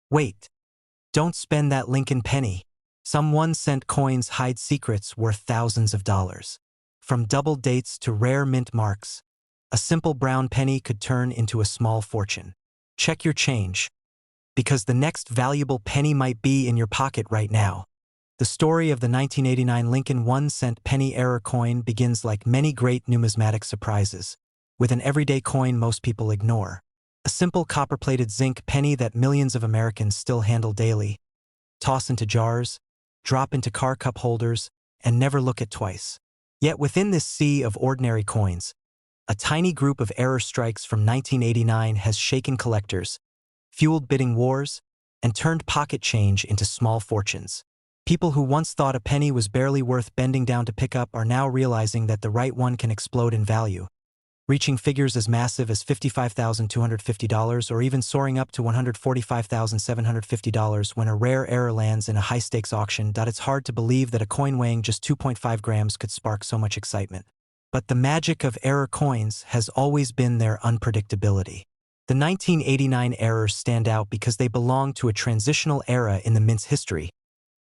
Wait, don't spend that Lincoln penny. Some 1-cent coins hide secrets worth thousands of dollars. From double dates to rare mint marks, a simple brown penny could turn into a small fortune. Check your change, because the next valuable penny might be in your pocket right now. The story of the 1989 Lincoln 1-cent penny error coin begins like many great numismatic surprises, with an everyday coin most people ignore. A simple copper-plated zinc penny that millions of Americans still handle daily. Toss into jars, drop into car cup holders, and never look at twice. Yet within this sea of ordinary coins, a tiny group of error strikes from 1989 has shaken collectors, fueled bidding wars, and turned pocket change into small fortunes. People who once thought a penny was barely worth bending down to pick up are now realizing that the right one can explode in value, reaching figures as massive as $55,250 or even soaring up to $145,750 when a rare error lands in a high-stakes auction. It's hard to believe that a coin weighing just 2.5 grams could spark so much excitement. But the magic of error coins has always been their unpredictability. The 1989 errors stand out because they belong to a transitional era in the mint's history,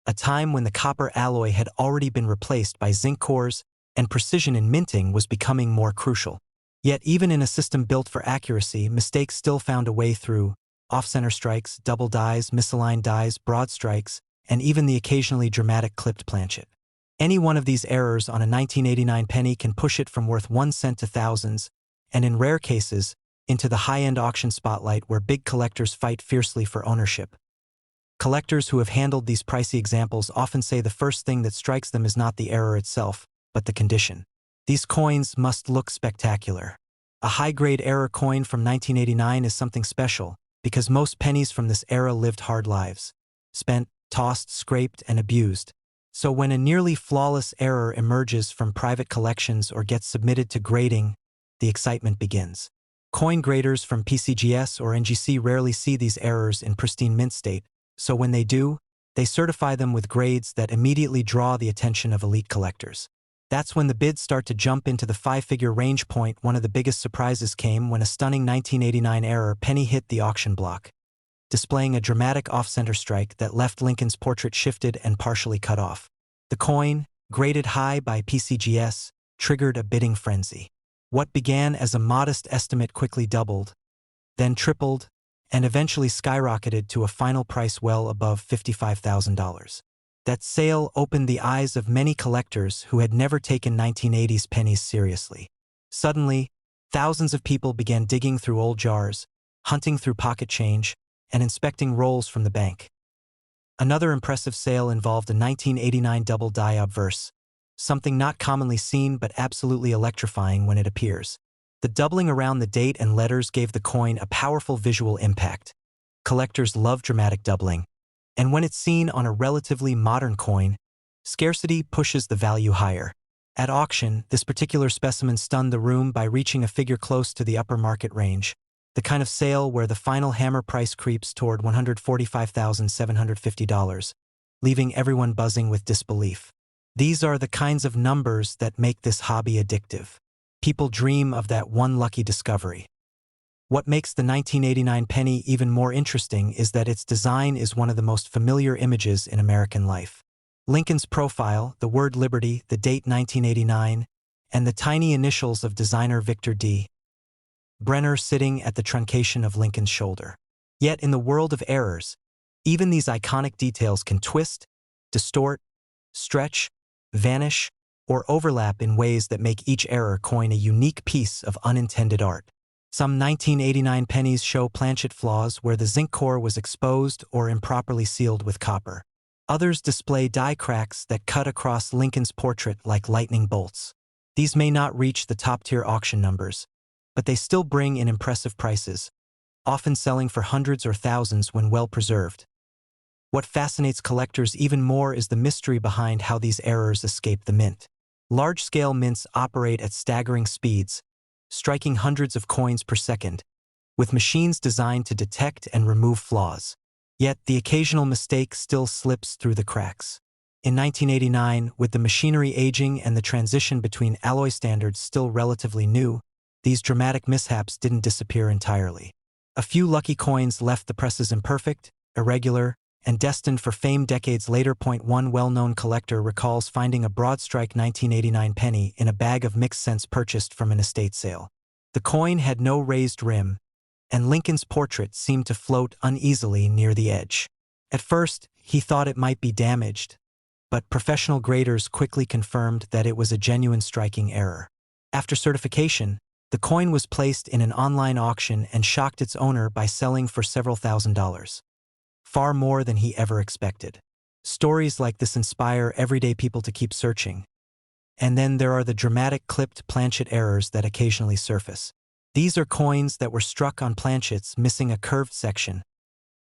a time when the copper alloy had already been replaced by zinc cores and precision in minting was becoming more crucial. Yet even in a system built for accuracy, mistakes still found a way through: off-center strikes, double dies, misaligned dies, broad strikes, and even the occasionally dramatic clipped planchet. Any one of these errors on a 1989 penny can push it from worth 1 cent to thousands, and in rare cases, into the high-end auction spotlight where big collectors fight fiercely for ownership. Collectors who have handled these pricey examples often say the first thing that strikes them is not the error itself, but the condition. These coins must look spectacular. A high-grade error coin from 1989 is something special, because most pennies from this era lived hard lives. Spent, tossed, scraped, and abused. So when a nearly flawless error emerges from private collections or gets submitted to grading, the excitement begins. Coin graders from PCGS or NGC rarely see these errors in pristine mint state, so when they do, they certify them with grades that immediately draw the attention of elite collectors. That's when the bids start to jump into the 5-figure range. One of the biggest surprises came when a stunning 1989 error penny hit the auction block, displaying a dramatic off-center strike that left Lincoln's portrait shifted and partially cut off. The coin, graded high by PCGS, triggered a bidding frenzy. What began as a modest estimate quickly doubled, then tripled, and eventually skyrocketed to a final price well above $55,000. That sale opened the eyes of many collectors who had never taken 1980s pennies seriously. Suddenly, thousands of people began digging through old jars, hunting through pocket change, and inspecting rolls from the bank. Another impressive sale involved a 1989 double die obverse, something not commonly seen but absolutely electrifying when it appears. The doubling around the date and letters gave the coin a powerful visual impact. Collectors love dramatic doubling, and when it's seen on a relatively modern coin, scarcity pushes the value higher. At auction, this particular specimen stunned the room by reaching a figure close to the upper market range, the kind of sale where the final hammer price creeps toward $145,750, leaving everyone buzzing with disbelief. These are the kinds of numbers that make this hobby addictive. People dream of that one lucky discovery. What makes the 1989 penny even more interesting is that its design is one of the most familiar images in American life. Lincoln's profile, the word Liberty, the date 1989, and the tiny initials of designer Victor D. Brenner sitting at the truncation of Lincoln's shoulder. Yet in the world of errors, even these iconic details can twist, distort, stretch, vanish, or overlap in ways that make each error coin a unique piece of unintended art. Some 1989 pennies show planchet flaws where the zinc core was exposed or improperly sealed with copper. Others display die cracks that cut across Lincoln's portrait like lightning bolts. These may not reach the top-tier auction numbers, but they still bring in impressive prices, often selling for hundreds or thousands when well preserved. What fascinates collectors even more is the mystery behind how these errors escape the mint. Large-scale mints operate at staggering speeds, striking hundreds of coins per second, with machines designed to detect and remove flaws. Yet the occasional mistake still slips through the cracks. In 1989, with the machinery aging and the transition between alloy standards still relatively new, these dramatic mishaps didn't disappear entirely. A few lucky coins left the presses imperfect, irregular, and destined for fame decades later. One well-known collector recalls finding a broad-strike 1989 penny in a bag of mixed cents purchased from an estate sale. The coin had no raised rim, and Lincoln's portrait seemed to float uneasily near the edge. At first, he thought it might be damaged, but professional graders quickly confirmed that it was a genuine striking error. After certification, the coin was placed in an online auction and shocked its owner by selling for several $1,000s. Far more than he ever expected. Stories like this inspire everyday people to keep searching. And then there are the dramatic clipped planchet errors that occasionally surface. These are coins that were struck on planchets missing a curved section,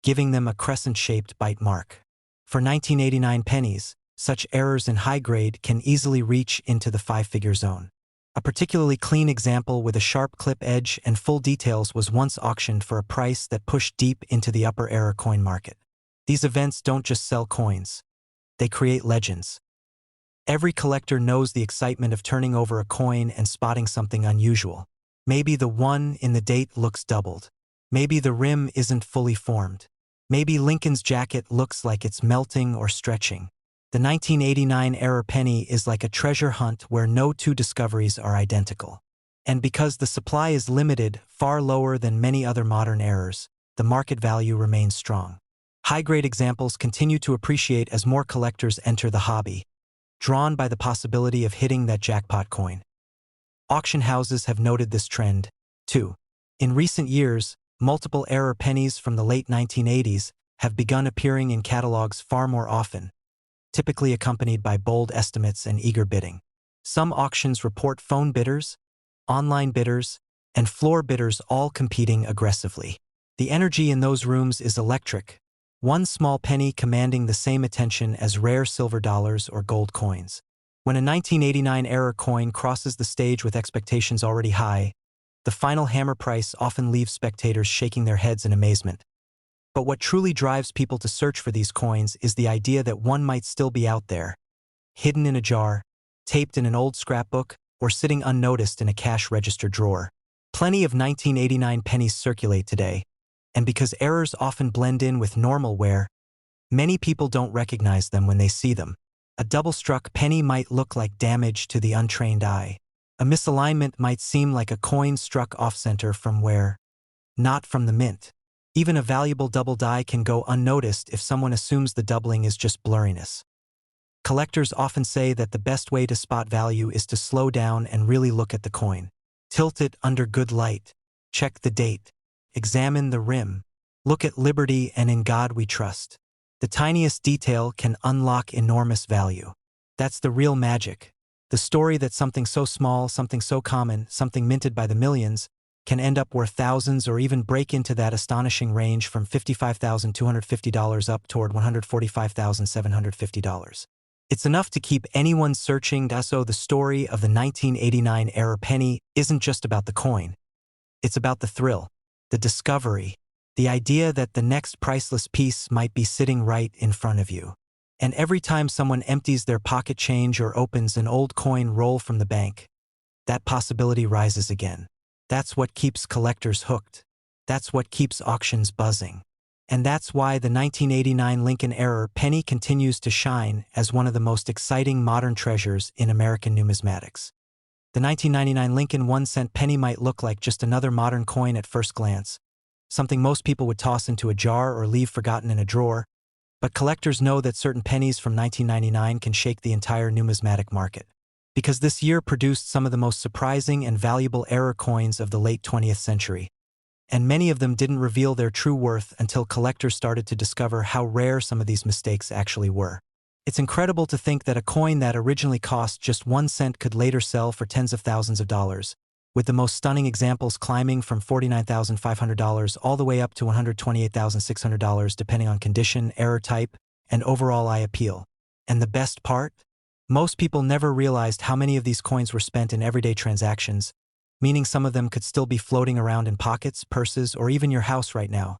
giving them a crescent-shaped bite mark. For 1989 pennies, such errors in high grade can easily reach into the five-figure zone. A particularly clean example with a sharp clip edge and full details was once auctioned for a price that pushed deep into the upper error coin market. These events don't just sell coins. They create legends. Every collector knows the excitement of turning over a coin and spotting something unusual. Maybe the 1 in the date looks doubled. Maybe the rim isn't fully formed. Maybe Lincoln's jacket looks like it's melting or stretching. The 1989 error penny is like a treasure hunt where no two discoveries are identical. And because the supply is limited, far lower than many other modern errors, the market value remains strong. High-grade examples continue to appreciate as more collectors enter the hobby, drawn by the possibility of hitting that jackpot coin. Auction houses have noted this trend, too. In recent years, multiple error pennies from the late 1980s have begun appearing in catalogs far more often, typically accompanied by bold estimates and eager bidding. Some auctions report phone bidders, online bidders, and floor bidders all competing aggressively. The energy in those rooms is electric, one small penny commanding the same attention as rare silver dollars or gold coins. When a 1989 error coin crosses the stage with expectations already high, the final hammer price often leaves spectators shaking their heads in amazement. But what truly drives people to search for these coins is the idea that one might still be out there, hidden in a jar, taped in an old scrapbook, or sitting unnoticed in a cash register drawer. Plenty of 1989 pennies circulate today, and because errors often blend in with normal wear, many people don't recognize them when they see them. A double-struck penny might look like damage to the untrained eye. A misalignment might seem like a coin struck off-center from where, not from the mint. Even a valuable double die can go unnoticed if someone assumes the doubling is just blurriness. Collectors often say that the best way to spot value is to slow down and really look at the coin. Tilt it under good light. Check the date. Examine the rim. Look at liberty and in God we trust. The tiniest detail can unlock enormous value. That's the real magic. The story that something so small, something so common, something minted by the millions, can end up worth thousands or even break into that astonishing range from $55,250 up toward $145,750. It's enough to keep anyone searching. So the story of the 1989 error penny isn't just about the coin. It's about the thrill, the discovery, the idea that the next priceless piece might be sitting right in front of you. And every time someone empties their pocket change or opens an old coin roll from the bank, that possibility rises again. That's what keeps collectors hooked. That's what keeps auctions buzzing. And that's why the 1989 Lincoln error penny continues to shine as one of the most exciting modern treasures in American numismatics. The 1999 Lincoln 1-cent penny might look like just another modern coin at first glance, something most people would toss into a jar or leave forgotten in a drawer, but collectors know that certain pennies from 1999 can shake the entire numismatic market. Because this year produced some of the most surprising and valuable error coins of the late 20th century. And many of them didn't reveal their true worth until collectors started to discover how rare some of these mistakes actually were. It's incredible to think that a coin that originally cost just 1 cent could later sell for tens of thousands of dollars, with the most stunning examples climbing from $49,500 all the way up to $128,600 depending on condition, error type, and overall eye appeal. And the best part? Most people never realized how many of these coins were spent in everyday transactions, meaning some of them could still be floating around in pockets, purses, or even your house right now.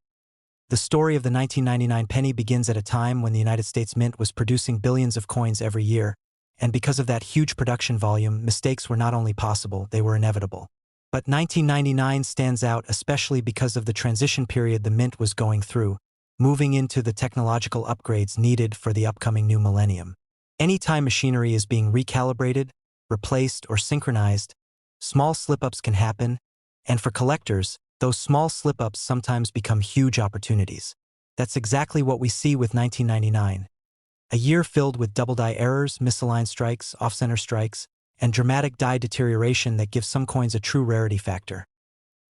The story of the 1999 penny begins at a time when the United States Mint was producing billions of coins every year, and because of that huge production volume, mistakes were not only possible, they were inevitable. But 1999 stands out especially because of the transition period the Mint was going through. moving into the technological upgrades needed for the upcoming new millennium. Anytime machinery is being recalibrated, replaced, or synchronized, small slip-ups can happen, and for collectors, those small slip-ups sometimes become huge opportunities. That's exactly what we see with 1999. A year filled with double die errors, misaligned strikes, off-center strikes, and dramatic die deterioration that gives some coins a true rarity factor.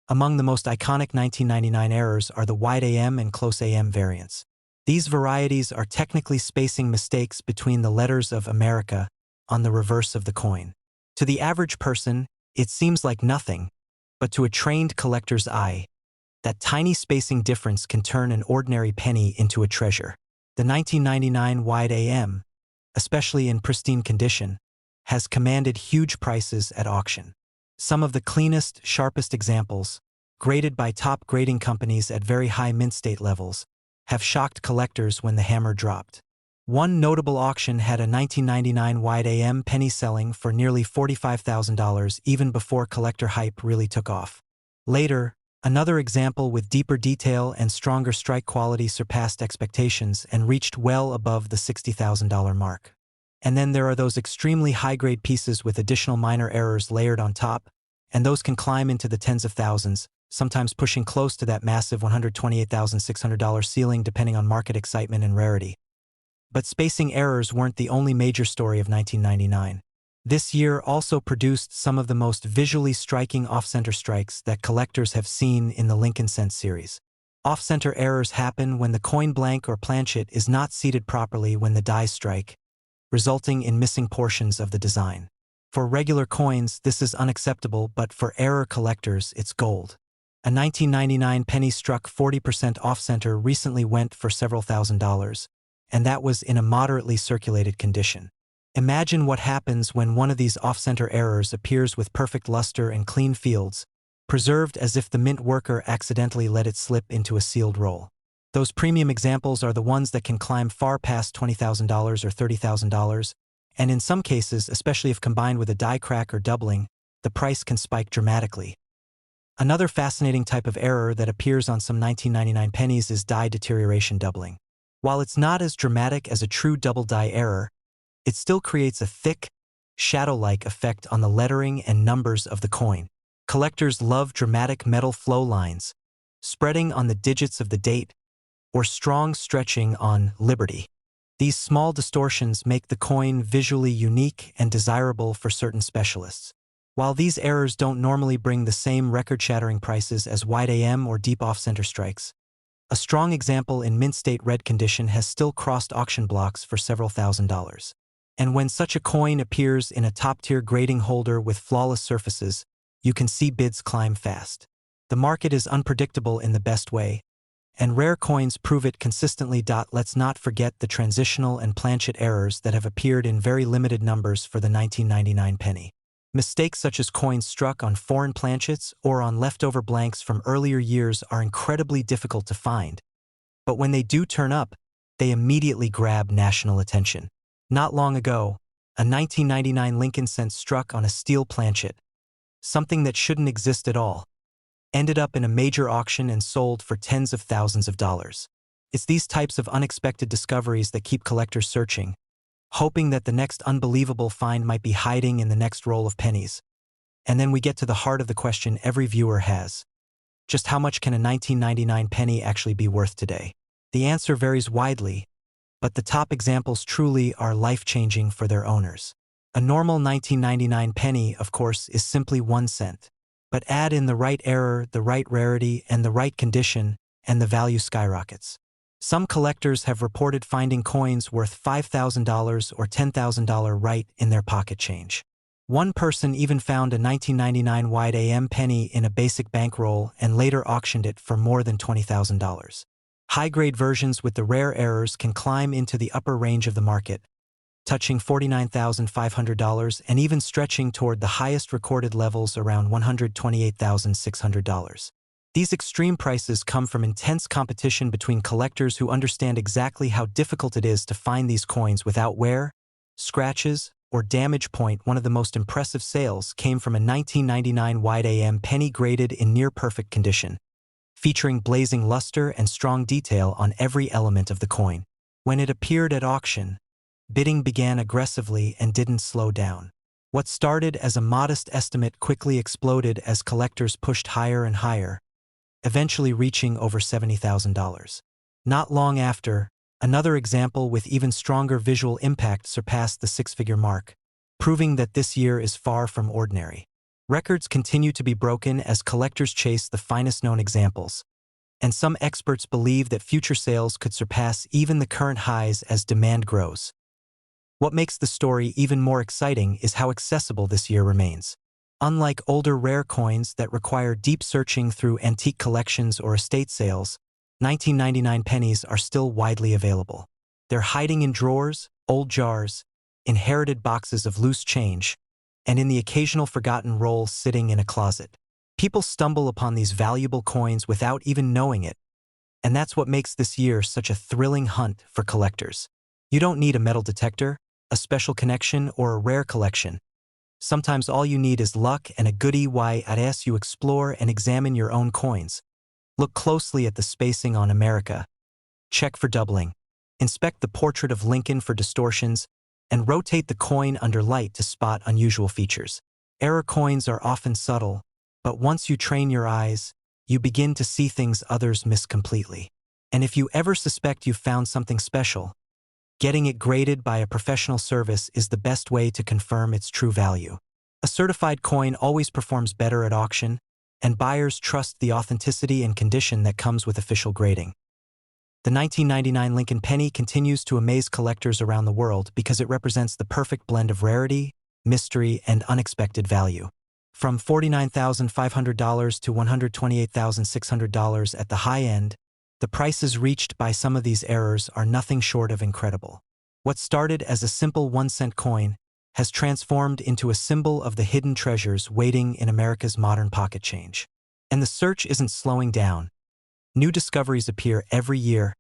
Among the most iconic 1999 errors are the wide AM and close AM variants. These varieties are technically spacing mistakes between the letters of America on the reverse of the coin. To the average person, it seems like nothing, but to a trained collector's eye, that tiny spacing difference can turn an ordinary penny into a treasure. The 1999 wide AM, especially in pristine condition, has commanded huge prices at auction. Some of the cleanest, sharpest examples, graded by top grading companies at very high mint state levels, have shocked collectors when the hammer dropped. One notable auction had a 1999 wide AM penny selling for nearly $45,000 even before collector hype really took off. Later, another example with deeper detail and stronger strike quality surpassed expectations and reached well above the $60,000 mark. And then there are those extremely high-grade pieces with additional minor errors layered on top, and those can climb into the tens of thousands, sometimes pushing close to that massive $128,600 ceiling depending on market excitement and rarity. But spacing errors weren't the only major story of 1999. This year also produced some of the most visually striking off-center strikes that collectors have seen in the Lincoln Cent series. Off-center errors happen when the coin blank or planchet is not seated properly when the dies strike, resulting in missing portions of the design. For regular coins, this is unacceptable, but for error collectors, it's gold. A 1999 penny struck 40% off-center recently went for several $1,000s, and that was in a moderately circulated condition. Imagine what happens when one of these off-center errors appears with perfect luster and clean fields, preserved as if the mint worker accidentally let it slip into a sealed roll. Those premium examples are the ones that can climb far past $20,000 or $30,000, and in some cases, especially if combined with a die crack or doubling, the price can spike dramatically. Another fascinating type of error that appears on some 1999 pennies is die deterioration doubling. While it's not as dramatic as a true double die error, it still creates a thick, shadow-like effect on the lettering and numbers of the coin. Collectors love dramatic metal flow lines, spreading on the digits of the date, or strong stretching on Liberty. These small distortions make the coin visually unique and desirable for certain specialists. While these errors don't normally bring the same record-shattering prices as wide AM or deep off-center strikes, a strong example in mint state red condition has still crossed auction blocks for several $1,000s. And when such a coin appears in a top-tier grading holder with flawless surfaces, you can see bids climb fast. The market is unpredictable in the best way, and rare coins prove it consistently. Let's not forget the transitional and planchet errors that have appeared in very limited numbers for the 1999 penny. Mistakes such as coins struck on foreign planchets or on leftover blanks from earlier years are incredibly difficult to find. But when they do turn up, they immediately grab national attention. Not long ago, a 1999 Lincoln Cent struck on a steel planchet, something that shouldn't exist at all, ended up in a major auction and sold for tens of thousands of dollars. It's these types of unexpected discoveries that keep collectors searching, hoping that the next unbelievable find might be hiding in the next roll of pennies. And then we get to the heart of the question every viewer has. Just how much can a 1999 penny actually be worth today? The answer varies widely, but the top examples truly are life-changing for their owners. A normal 1999 penny, of course, is simply 1 cent. But add in the right error, the right rarity, and the right condition, and the value skyrockets. Some collectors have reported finding coins worth $5,000 or $10,000 right in their pocket change. One person even found a 1999 wide AM penny in a basic bankroll and later auctioned it for more than $20,000. High-grade versions with the rare errors can climb into the upper range of the market, touching $49,500 and even stretching toward the highest recorded levels around $128,600. These extreme prices come from intense competition between collectors who understand exactly how difficult it is to find these coins without wear, scratches, or damage. One of the most impressive sales came from a 1999 wide AM penny graded in near-perfect condition, featuring blazing luster and strong detail on every element of the coin. When it appeared at auction, bidding began aggressively and didn't slow down. What started as a modest estimate quickly exploded as collectors pushed higher and higher, eventually reaching over $70,000. Not long after, another example with even stronger visual impact surpassed the six-figure mark, proving that this year is far from ordinary. Records continue to be broken as collectors chase the finest known examples, and some experts believe that future sales could surpass even the current highs as demand grows. What makes the story even more exciting is how accessible this year remains. Unlike older rare coins that require deep searching through antique collections or estate sales, 1999 pennies are still widely available. They're hiding in drawers, old jars, inherited boxes of loose change, and in the occasional forgotten roll sitting in a closet. People stumble upon these valuable coins without even knowing it, and that's what makes this year such a thrilling hunt for collectors. You don't need a metal detector, a special connection, or a rare collection. Sometimes all you need is luck and a good eye as you explore and examine your own coins. Look closely at the spacing on America. Check for doubling. Inspect the portrait of Lincoln for distortions, and rotate the coin under light to spot unusual features. Error coins are often subtle, but once you train your eyes, you begin to see things others miss completely. And if you ever suspect you've found something special, getting it graded by a professional service is the best way to confirm its true value. A certified coin always performs better at auction, and buyers trust the authenticity and condition that comes with official grading. The 1999 Lincoln penny continues to amaze collectors around the world because it represents the perfect blend of rarity, mystery, and unexpected value. From $49,500 to $128,600 at the high end, the prices reached by some of these errors are nothing short of incredible. What started as a simple 1-cent coin has transformed into a symbol of the hidden treasures waiting in America's modern pocket change. And the search isn't slowing down. New discoveries appear every year,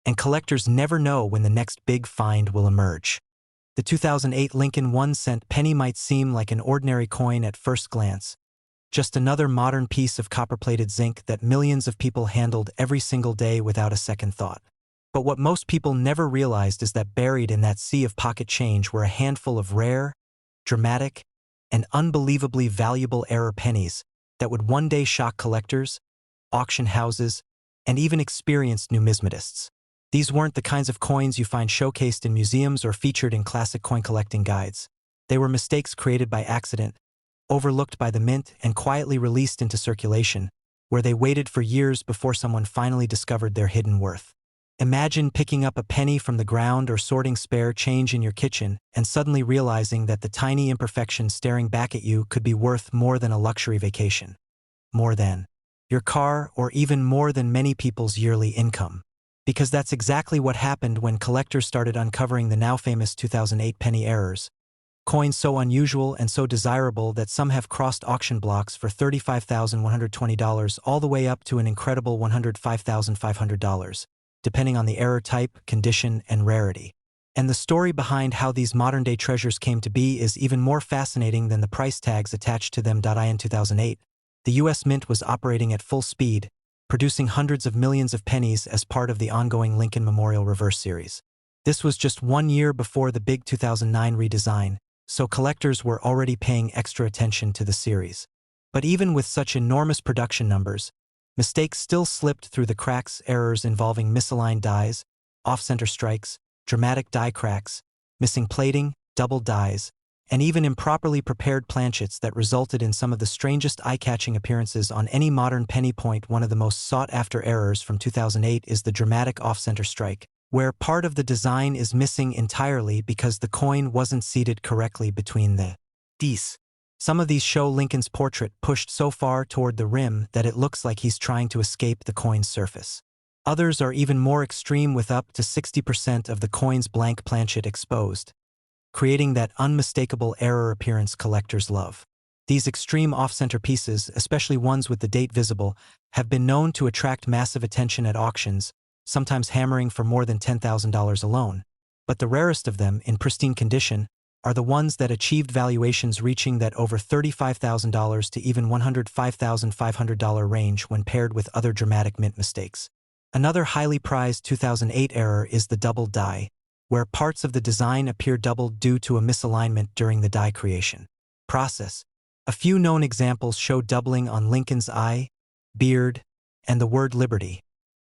and collectors never know when the next big find will emerge. The 2008 Lincoln 1-cent penny might seem like an ordinary coin at first glance, just another modern piece of copper-plated zinc that millions of people handled every single day without a second thought. But what most people never realized is that buried in that sea of pocket change were a handful of rare, dramatic, and unbelievably valuable error pennies that would one day shock collectors, auction houses, and even experienced numismatists. These weren't the kinds of coins you find showcased in museums or featured in classic coin collecting guides. They were mistakes created by accident, overlooked by the mint, and quietly released into circulation, where they waited for years before someone finally discovered their hidden worth. Imagine picking up a penny from the ground or sorting spare change in your kitchen and suddenly realizing that the tiny imperfection staring back at you could be worth more than a luxury vacation, more than your car, or even more than many people's yearly income. Because that's exactly what happened when collectors started uncovering the now famous 2008 penny errors. Coins so unusual and so desirable that some have crossed auction blocks for $35,120 all the way up to an incredible $105,500, depending on the error type, condition, and rarity. And the story behind how these modern-day treasures came to be is even more fascinating than the price tags attached to them. In 2008, the U.S. Mint was operating at full speed, producing hundreds of millions of pennies as part of the ongoing Lincoln Memorial Reverse Series. This was just 1 year before the big 2009 redesign, so collectors were already paying extra attention to the series. But even with such enormous production numbers, mistakes still slipped through the cracks. Errors involving misaligned dies, off-center strikes, dramatic die cracks, missing plating, double dies, and even improperly prepared planchets that resulted in some of the strangest eye-catching appearances on any modern penny point. One of the most sought-after errors from 2008 is the dramatic off-center strike, where part of the design is missing entirely because the coin wasn't seated correctly between the Ds. Some of these show Lincoln's portrait pushed so far toward the rim that it looks like he's trying to escape the coin's surface. Others are even more extreme, with up to 60% of the coin's blank planchet exposed, creating that unmistakable error appearance collectors love. These extreme off-center pieces, especially ones with the date visible, have been known to attract massive attention at auctions, sometimes hammering for more than $10,000 alone. But the rarest of them, in pristine condition, are the ones that achieved valuations reaching that over $35,000 to even $105,500 range when paired with other dramatic mint mistakes. Another highly prized 2008 error is the double die, where parts of the design appear doubled due to a misalignment during the die creation process. A few known examples show doubling on Lincoln's eye, beard, and the word liberty.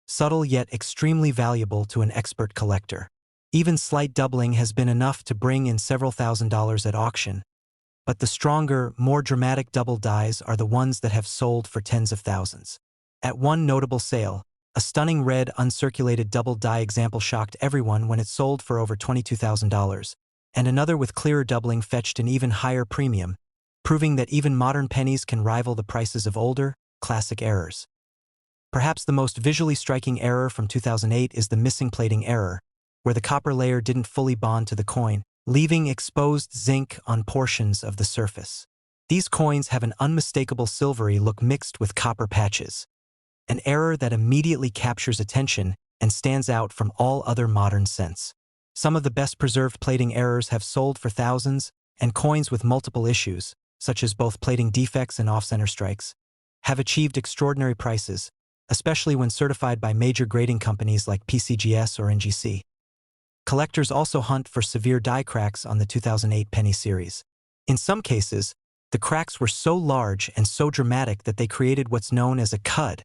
Subtle yet extremely valuable to an expert collector. Even slight doubling has been enough to bring in several $1,000s at auction, but the stronger, more dramatic double dies are the ones that have sold for tens of thousands. At one notable sale, a stunning red uncirculated double die example shocked everyone when it sold for over $22,000, and another with clearer doubling fetched an even higher premium, proving that even modern pennies can rival the prices of older, classic errors. Perhaps the most visually striking error from 2008 is the missing plating error, where the copper layer didn't fully bond to the coin, leaving exposed zinc on portions of the surface. These coins have an unmistakable silvery look mixed with copper patches, an error that immediately captures attention and stands out from all other modern scents. Some of the best preserved plating errors have sold for thousands, and coins with multiple issues, such as both plating defects and off-center strikes, have achieved extraordinary prices, especially when certified by major grading companies like PCGS or NGC. Collectors also hunt for severe die cracks on the 2008 penny series. In some cases, the cracks were so large and so dramatic that they created what's known as a cud,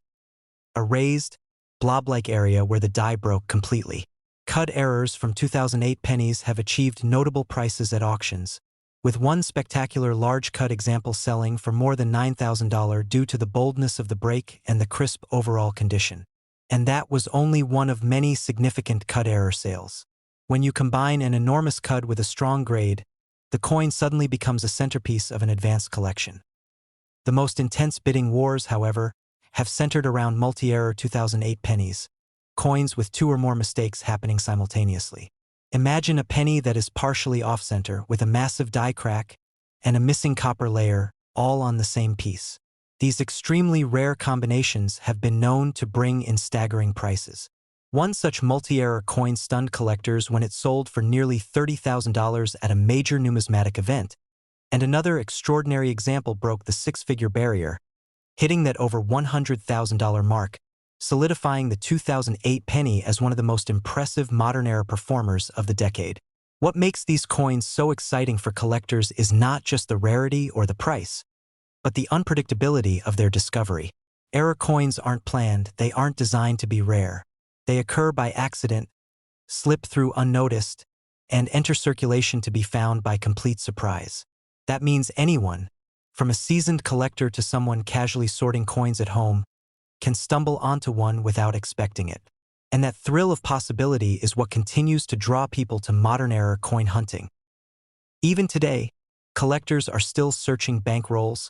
a raised, blob-like area where the die broke completely. Cud errors from 2008 pennies have achieved notable prices at auctions, with one spectacular large cud example selling for more than $9,000 due to the boldness of the break and the crisp overall condition. And that was only one of many significant cud error sales. When you combine an enormous cud with a strong grade, the coin suddenly becomes a centerpiece of an advanced collection. The most intense bidding wars, however, have centered around multi-error 2008 pennies, coins with two or more mistakes happening simultaneously. Imagine a penny that is partially off-center with a massive die crack and a missing copper layer, all on the same piece. These extremely rare combinations have been known to bring in staggering prices. One such multi-error coin stunned collectors when it sold for nearly $30,000 at a major numismatic event, and another extraordinary example broke the six-figure barrier, hitting that over $100,000 mark, solidifying the 2008 penny as one of the most impressive modern-era performers of the decade. What makes these coins so exciting for collectors is not just the rarity or the price, but the unpredictability of their discovery. Error coins aren't planned, they aren't designed to be rare. They occur by accident, slip through unnoticed, and enter circulation to be found by complete surprise. That means anyone, from a seasoned collector to someone casually sorting coins at home, can stumble onto one without expecting it. And that thrill of possibility is what continues to draw people to modern-era coin hunting. Even today, collectors are still searching bankrolls,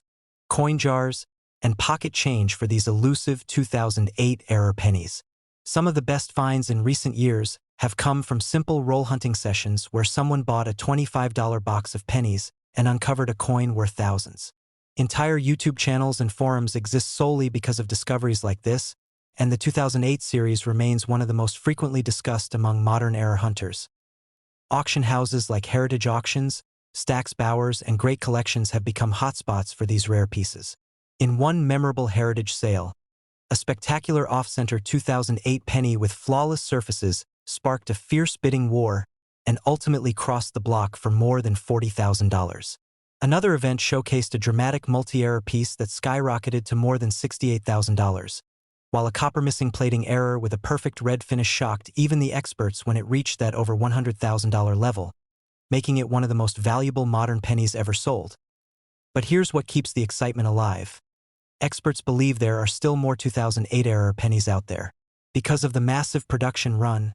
coin jars, and pocket change for these elusive 2008-era pennies. Some of the best finds in recent years have come from simple roll hunting sessions where someone bought a $25 box of pennies and uncovered a coin worth thousands. Entire YouTube channels and forums exist solely because of discoveries like this, and the 2008 series remains one of the most frequently discussed among modern-era hunters. Auction houses like Heritage Auctions, Stax Bowers, and Great Collections have become hotspots for these rare pieces. In one memorable heritage sale, a spectacular off-center 2008 penny with flawless surfaces sparked a fierce bidding war and ultimately crossed the block for more than $40,000. Another event showcased a dramatic multi-error piece that skyrocketed to more than $68,000, while a copper-missing plating error with a perfect red finish shocked even the experts when it reached that over $100,000 level, making it one of the most valuable modern pennies ever sold. But here's what keeps the excitement alive. Experts believe there are still more 2008-era pennies out there. Because of the massive production run,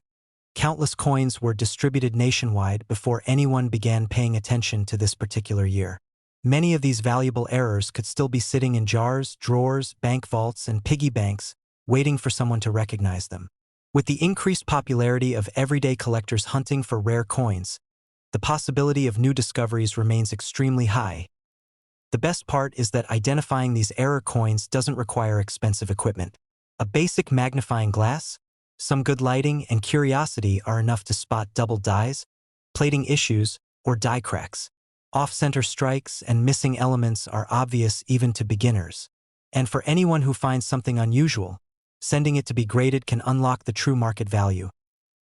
countless coins were distributed nationwide before anyone began paying attention to this particular year. Many of these valuable errors could still be sitting in jars, drawers, bank vaults, and piggy banks, waiting for someone to recognize them. With the increased popularity of everyday collectors hunting for rare coins, the possibility of new discoveries remains extremely high. The best part is that identifying these error coins doesn't require expensive equipment. A basic magnifying glass, some good lighting, and curiosity are enough to spot double dies, plating issues, or die cracks. Off-center strikes and missing elements are obvious even to beginners. And for anyone who finds something unusual, sending it to be graded can unlock the true market value,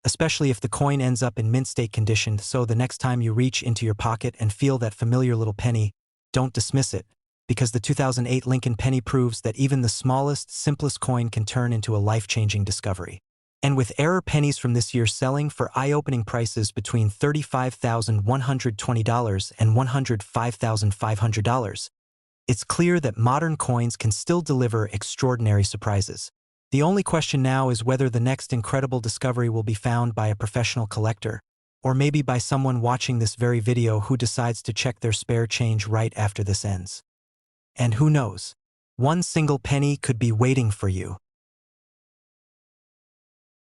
especially if the coin ends up in mint state condition. So the next time you reach into your pocket and feel that familiar little penny, don't dismiss it, because the 2008 Lincoln penny proves that even the smallest, simplest coin can turn into a life-changing discovery. And with error pennies from this year selling for eye-opening prices between $35,120 and $105,500, it's clear that modern coins can still deliver extraordinary surprises. The only question now is whether the next incredible discovery will be found by a professional collector, or maybe by someone watching this very video who decides to check their spare change right after this ends. And who knows? One single penny could be waiting for you.